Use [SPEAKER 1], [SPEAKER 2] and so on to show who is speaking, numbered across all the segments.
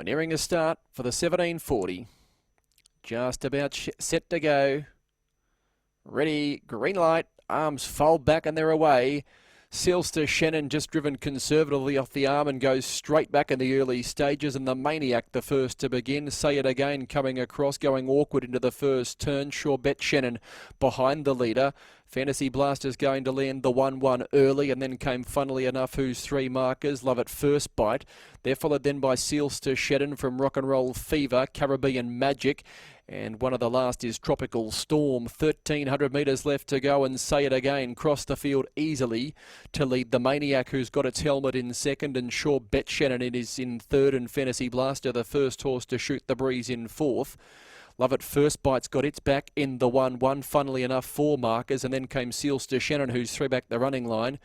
[SPEAKER 1] We're nearing a start for the 1740. Just about set to go. Ready, green light, arms fold back and they're away. Sealster Shannon just driven conservatively off the arm and goes straight back in the early stages, and the Maniac the first to begin. Say It Again coming across, going awkward into the first turn. Sure Bet Shannon behind the leader. Fantasy Blaster's going to land the 1-1 early, and then came Funnily Enough, who's three markers. Love It First Bite. They're followed then by Sealster Shannon from Rock and Roll Fever, Caribbean Magic, and one of the last is Tropical Storm. 1,300 metres left to go, and Say It Again crossed the field easily to lead the Maniac, who's got its helmet in second, and Sure Bet Shannon is in third, and Fantasy Blaster the first horse to shoot the breeze in fourth. Love It First Bite's got its back in the 1-1, Funnily Enough, four markers, and then came Sealster Shannon, who's three back the running line.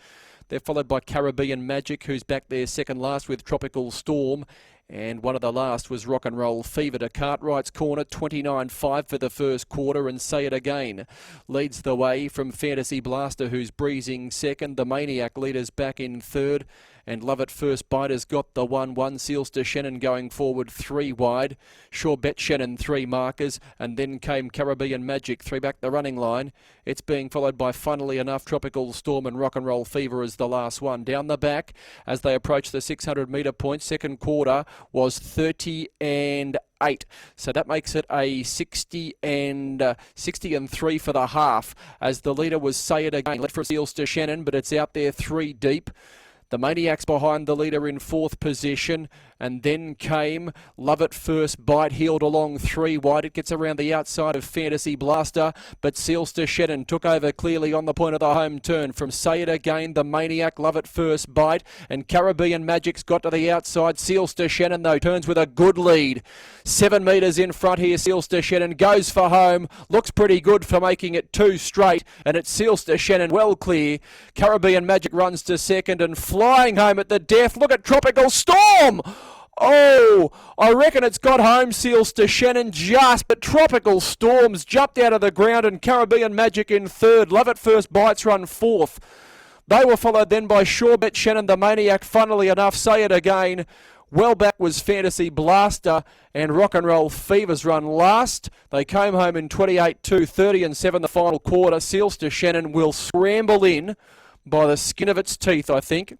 [SPEAKER 1] They're followed by Caribbean Magic, who's back there second last with Tropical Storm. And one of the last was Rock and Roll Fever to Cartwright's corner, 29.5 for the first quarter, and Say It Again leads the way from Fantasy Blaster, who's breezing second. The Maniac leaders back in third, and Love It First Bite has got the 1-1. Sealster Shannon going forward three wide. Sure Bet Shannon three markers, and then came Caribbean Magic three back the running line. It's being followed by Funnily Enough, Tropical Storm, and Rock and Roll Fever as the last one. Down the back as they approach the 600 metre point, second quarter was 30-8, so that makes it a 60-3 for the half, as the leader was Say It Again, led for Sealster Shannon, but it's out there three deep. The Maniac's behind the leader in fourth position, and then came Love It First Bite, heeled along three wide. It gets around the outside of Fantasy Blaster, but Sealster Shannon took over clearly on the point of the home turn from Say It Again, the Maniac, Love It First Bite, and Caribbean Magic's got to the outside. Sealster Shannon, though, turns with a good lead. 7 metres in front here, Sealster Shannon goes for home. Looks pretty good for making it two straight, and it's Sealster Shannon well clear. Caribbean Magic runs to second and flying home at the death. Look at Tropical Storm! Oh, I reckon it's got home, Sealster Shannon, just, but Tropical Storm's jumped out of the ground, and Caribbean Magic in third. Love It First Bite's run fourth. They were followed then by Sure Bet Shannon, the Maniac, Funnily Enough, Say It Again. Well back was Fantasy Blaster, and Rock and Roll Fever's run last. They came home in 28-2, 30-7 the final quarter. Sealster Shannon will scramble in by the skin of its teeth, I think.